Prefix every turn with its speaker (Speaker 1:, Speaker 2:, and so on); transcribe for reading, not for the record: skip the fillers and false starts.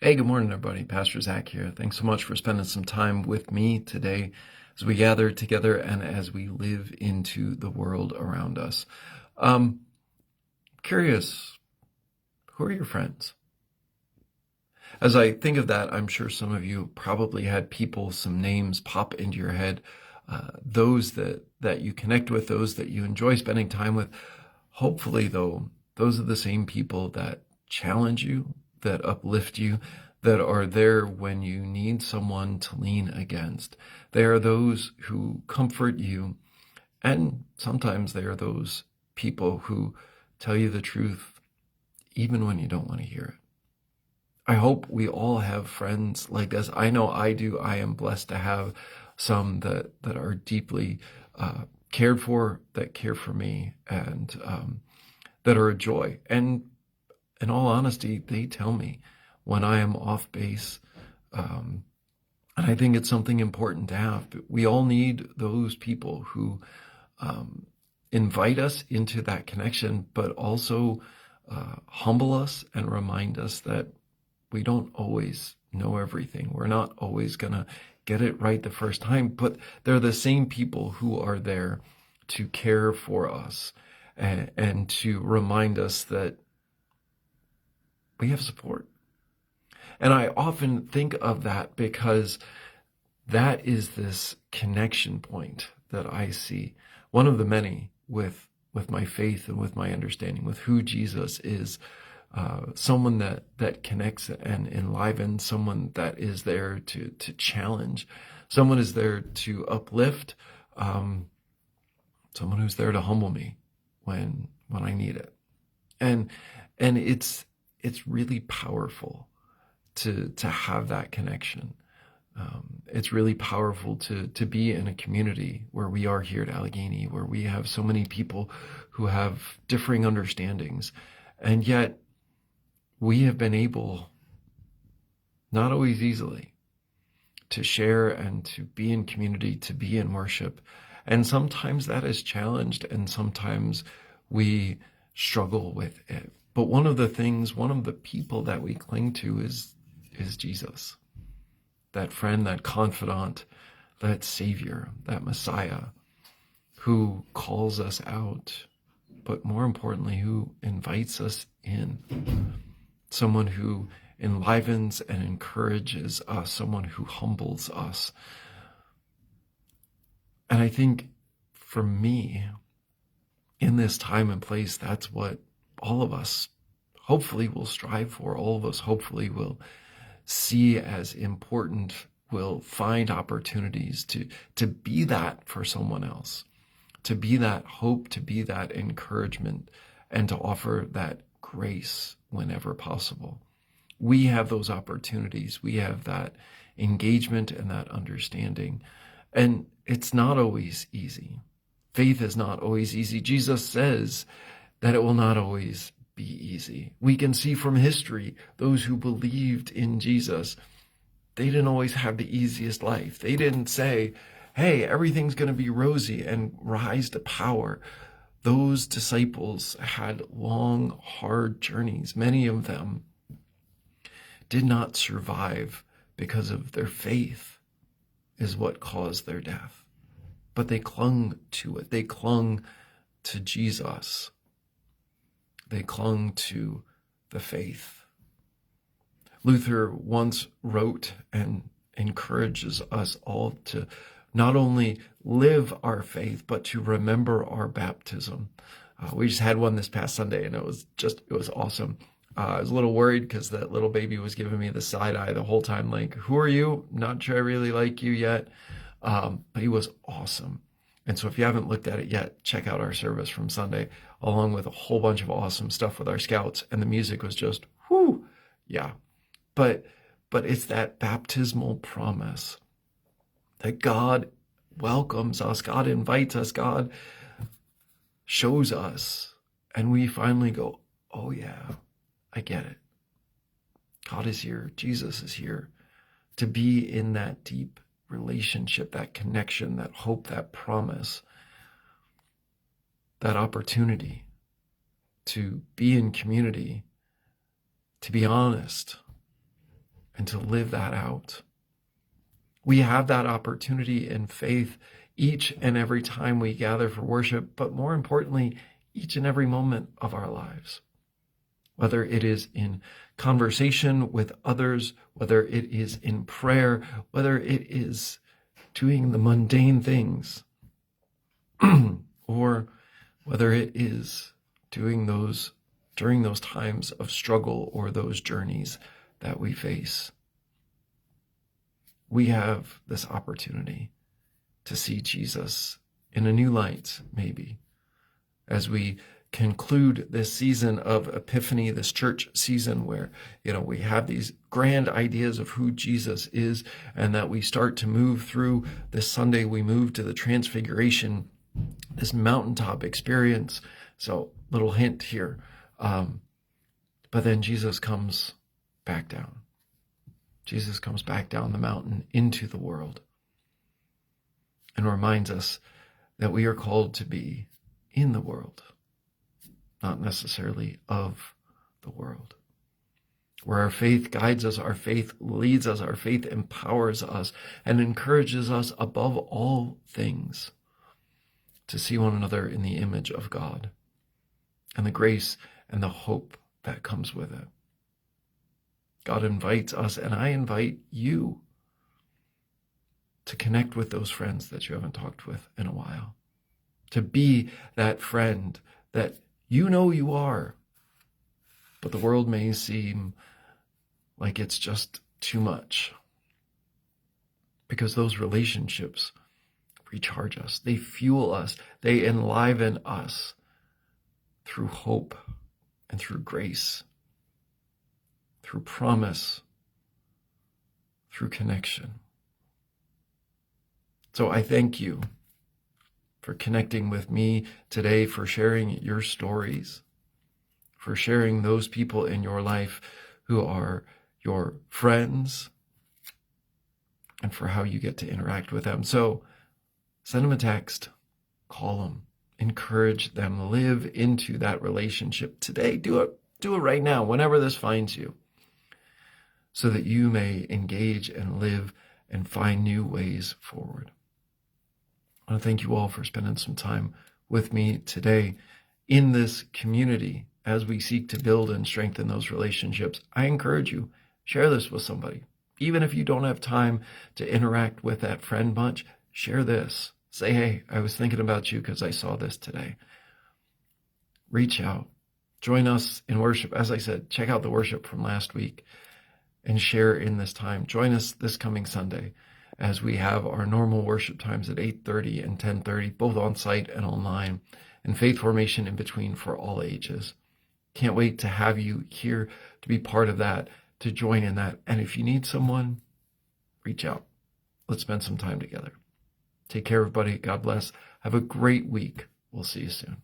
Speaker 1: Hey, good morning, everybody. Pastor Zach here. Thanks so much for spending some time with me today as we gather together and as we live into the world around us. Um, Curious, who are your friends? As I think of that, I'm sure some of you probably had people, some names pop into your head, those that you connect with, those that you enjoy spending time with. Hopefully, though, those are the same people that challenge you, that uplift you, that are there when you need someone to lean against. They are those who comfort you, and sometimes they are those people who tell you the truth even when you don't want to hear it. I hope we all have friends like this. I know I do. I am blessed to have some that are deeply cared for, that care for me, and that are a joy. And in all honesty, they tell me when I am off base. Um, and I think it's something important to have. We all need those people who um, invite us into that connection, but also humble us and remind us that we don't always know everything. We're not always going to get it right the first time, but they're the same people who are there to care for us and to remind us that we have support. And I often think of that because that is this connection point that I see, one of the many with my faith and with my understanding, with who Jesus is, someone that connects and enlivens, someone that is there to challenge, someone is there to uplift, someone who's there to humble me when I need it, and and it's really powerful to have that connection. It's really powerful to be in a community where we are here at Allegheny, where we have so many people who have differing understandings, and yet we have been able, not always easily, to share and to be in community, to be in worship. And sometimes that is challenged, and sometimes we struggle with it. But one of the people that we cling to is Jesus, that friend, that confidant, that Savior, that Messiah, who calls us out, but more importantly, who invites us in. Someone who enlivens and encourages us, someone who humbles us. And I think for me, in this time and place, that's what all of us hopefully will strive for. All of us hopefully will see as important, will find opportunities to be that for someone else, to be that hope, to be that encouragement, and to offer that grace whenever possible. We have those opportunities. We have that engagement and that understanding. And it's not always easy. Faith is not always easy. Jesus says that it will not always be easy. We can see from history, those who believed in Jesus, they didn't always have the easiest life. They didn't say, hey, everything's going to be rosy and rise to power. Those disciples had long, hard journeys. Many of them did not survive because of their faith is what caused their death. But they clung to it. They clung to Jesus. They clung to the faith. Luther once wrote and encourages us all to not only live our faith, but to remember our baptism. We just had one this past Sunday, and it was awesome. I was a little worried because that little baby was giving me the side eye the whole time, like, who are you? Not sure I really like you yet. But he was awesome. And so if you haven't looked at it yet, check out our service from Sunday, along with a whole bunch of awesome stuff with our scouts. And the music was just, whoo, yeah. But it's that baptismal promise that God welcomes us, God invites us, God shows us, and we finally go, oh yeah, I get it. God is here. Jesus is here to be in that deep relationship, that connection, that hope, that promise, that opportunity to be in community, to be honest, and to live that out. We have that opportunity in faith each and every time we gather for worship, but more importantly, each and every moment of our lives. Whether it is in conversation with others, whether it is in prayer, whether it is doing the mundane things, or whether it is doing those during those times of struggle or those journeys that we face. We have this opportunity to see Jesus in a new light, maybe, as we conclude this season of Epiphany, this church season where, we have these grand ideas of who Jesus is, and that we start to move through this Sunday. We move to the Transfiguration, this mountaintop experience. So, little hint here. But then Jesus comes back down. Jesus comes back down the mountain into the world and reminds us that we are called to be in the world, not necessarily of the world. Where our faith guides us, our faith leads us, our faith empowers us and encourages us above all things to see one another in the image of God and the grace and the hope that comes with it. God invites us, and I invite you to connect with those friends that you haven't talked with in a while, to be that friend that you are, but the world may seem like it's just too much, because those relationships recharge us, they fuel us, they enliven us through hope and through grace, through promise, through connection. So I thank you for connecting with me today, for sharing your stories, for sharing those people in your life who are your friends, and for how you get to interact with them. So send them a text, call them, encourage them, live into that relationship today. Do it right now, whenever this finds you, so that you may engage and live and find new ways forward. I want to thank you all for spending some time with me today in this community as we seek to build and strengthen those relationships. I encourage you, share this with somebody. Even if you don't have time to interact with that friend much, share this. Say, hey, I was thinking about you because I saw this today. Reach out. Join us in worship. As I said, check out the worship from last week and share in this time. Join us this coming Sunday as we have our normal worship times at 8:30 and 10:30, both on site and online, and faith formation in between for all ages. Can't wait to have you here to be part of that, to join in that. And if you need someone, reach out. Let's spend some time together. Take care, everybody. God bless. Have a great week. We'll see you soon.